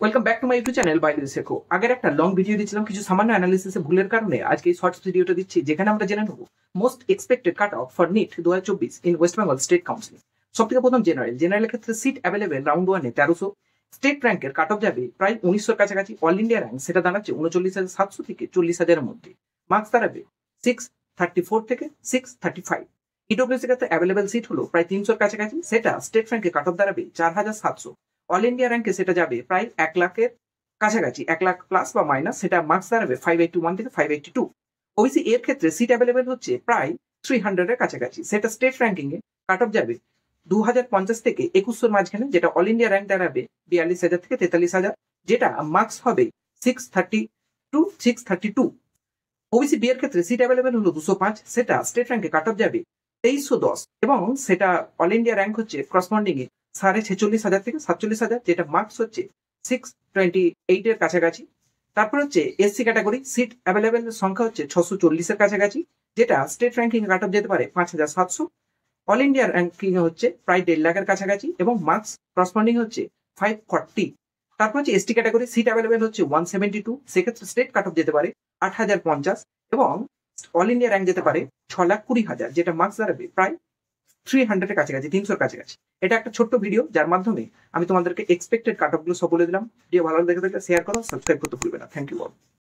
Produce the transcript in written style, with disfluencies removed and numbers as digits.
Welcome back to my YouTube channel by Shekho. আগের একটা long video দিয়েছিলাম কিছু সামান্য অ্যানালিসিসে ভুলের কারণে আজকে এই শর্টস ভিডিওটা দিচ্ছি, যেখানে আমরা জেনে নেব most expected cut off for NEET 2024 in West Bengal state council. সব থেকে প্রথম জেনারেলের ক্ষেত্রে সিট অ্যাভেলেবেল রাউন্ড ওয়ানে 1300। স্টেট র্যাঙ্কের কাট অফ যাবে প্রায় 1900 কাছাকাছি। অল ইন্ডিয়া র্যাঙ্ক সেটা দাঁড়াচ্ছে 39,700 থেকে 40,000 মধ্যে। মার্কস দাঁড়াবে 634 থেকে 635। ইডব্লিউসি ক্ষেত্রে অ্যাভেলেবেল সিট হলো প্রায় 300 কাছাকাছি, সেটা স্টেট র্যাঙ্কে কাট অফ দাঁড়াবে 4700। অল ইন্ডিয়া র্যাঙ্কে সেটা যাবে প্রায় 1,00,000-এর কাছাকাছি, 1,00,000 প্লাস বা মাইনাস, সেটা মার্কস দাঁড়াবে 581 থেকে 582। ওবিসি এর ক্ষেত্রে সিট অ্যাভেলেবেল হচ্ছে প্রায় 300-এর কাছাকাছি, সেটা স্টেট র্যাঙ্কিং এ কাট অফ যাবে 2050 থেকে 2100-এর মাঝখানে, যেটা অল ইন্ডিয়া র্যাঙ্ক দাঁড়াবে 42,000 থেকে 43,000, যেটা মার্কস হবে 632। ওবিসি বি এর ক্ষেত্রে সিট অ্যাভেলেবেল হলো 205, সেটা স্টেট র্যাঙ্কে কাট অফ যাবে 2310, এবং সেটা অল ইন্ডিয়া র্যাঙ্ক হচ্ছে করসপন্ডিং এ 46,500 থেকে 47,000, যেটা মার্কস হচ্ছে 628-এর কাছাকাছি। তারপর হচ্ছে এসসি ক্যাটাগরি, সিট অ্যাভেলেবেল সংখ্যা হচ্ছে 640-এর কাছাকাছি, যেটা স্টেট র্যাঙ্কিং এ কাট অফ যেতে পারে 5,700। অল ইন্ডিয়া র্যাঙ্কিং হচ্ছে প্রায় 1.5 লাখের কাছাকাছি, এবং মার্কস করসপন্ডিং হচ্ছে 540। তারপর হচ্ছে এসটি ক্যাটাগরি, সিট অ্যাভেলেবেল হচ্ছে 172, সেক্ষেত্রে স্টেট কাট অফ যেতে পারে 8,050, এবং অল ইন্ডিয়া র্যাঙ্ক যেতে পারে 6,20,000, যেটা মার্কস দাঁড়াবে প্রায় 300-এর কাছাকাছি, 300-এর কাছাকাছি। এটা একটা ছোট্ট ভিডিও যার মাধ্যমে আমি তোমাদেরকে এক্সপেক্টেড কাট অফ গুলো সব বলে দিলাম। ভিডিও ভালো দেখে থাকলে শেয়ার করো, সাবস্ক্রাইব করতে ভুলবে না। Thank you all.